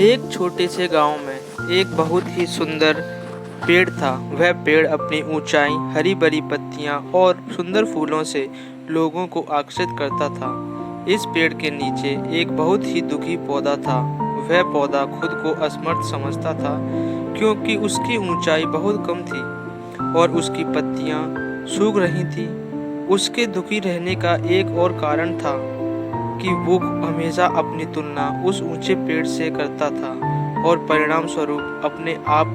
एक छोटे से गांव में एक बहुत ही सुंदर पेड़ था। वह पेड़ अपनी ऊंचाई, हरी भरी पत्तियां और सुंदर फूलों से लोगों को आकर्षित करता था। इस पेड़ के नीचे एक बहुत ही दुखी पौधा था। वह पौधा खुद को असमर्थ समझता था क्योंकि उसकी ऊंचाई बहुत कम थी और उसकी पत्तियां सूख रही थीं। उसके दुखी रहने का एक और कारण था कि वो हमेशा अपनी तुलना उस ऊंचे पेड़ से करता था और परिणाम स्वरूप अपने आप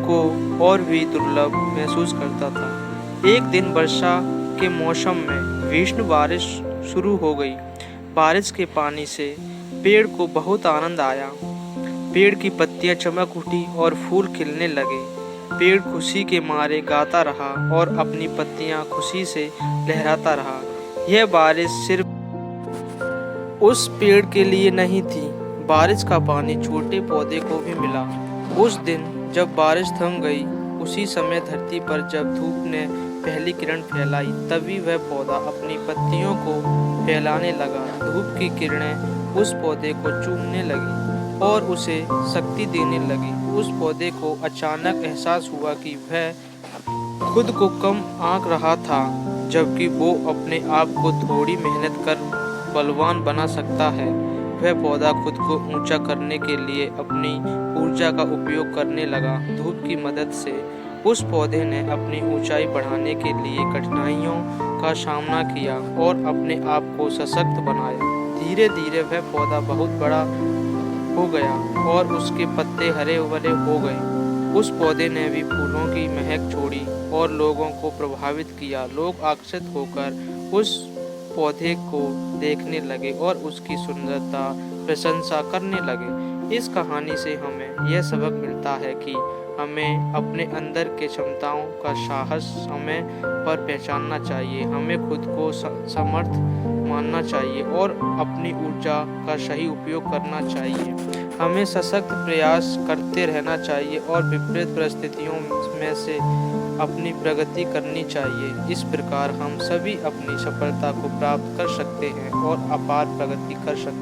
को और भी दुर्लभ महसूस करता था। एक दिन वर्षा के मौसम में भीषण बारिश शुरू हो गई। बारिश के पानी से पेड़ को बहुत आनंद आया। पेड़ की पत्तियां चमक उठी और फूल खिलने लगे। पेड़ खुशी के मारे गाता रहा और अपनी पत्तियां खुशी से लहराता रहा। यह बारिश सिर्फ उस पेड़ के लिए नहीं थी, बारिश का पानी छोटे पौधे को भी मिला। उस दिन जब बारिश थम गई, उसी समय धरती पर जब धूप ने पहली किरण फैलाई, तभी वह पौधा अपनी पत्तियों को फैलाने लगा। धूप की किरणें उस पौधे को चूमने लगी और उसे शक्ति देने लगी। उस पौधे को अचानक एहसास हुआ कि वह खुद को कम आंक रहा था, जबकि वो अपने आप को थोड़ी मेहनत कर बलवान बना सकता है। वह पौधा खुद को ऊंचा करने के लिए अपनी ऊर्जा का उपयोग करने लगा। धूप की मदद से उस पौधे ने अपनी ऊंचाई बढ़ाने के लिए कठिनाइयों का सामना किया और अपने आप को सशक्त बनाया। धीरे धीरे वह पौधा बहुत बड़ा हो गया और उसके पत्ते हरे भरे हो गए। उस पौधे ने भी फूलों की महक छोड़ी और लोगों को प्रभावित किया। लोग आकर्षित होकर उस पौधे को देखने लगे और उसकी सुंदरता प्रशंसा करने लगे। इस कहानी से हमें यह सबक मिलता है कि हमें अपने अंदर के क्षमताओं का साहस समय पर पहचानना चाहिए। हमें खुद को समर्थ मानना चाहिए और अपनी ऊर्जा का सही उपयोग करना चाहिए। हमें सशक्त प्रयास करते रहना चाहिए और विपरीत परिस्थितियों में से अपनी प्रगति करनी चाहिए। इस प्रकार हम सभी अपनी सफलता को प्राप्त कर सकते हैं और अपार प्रगति कर सकते हैं।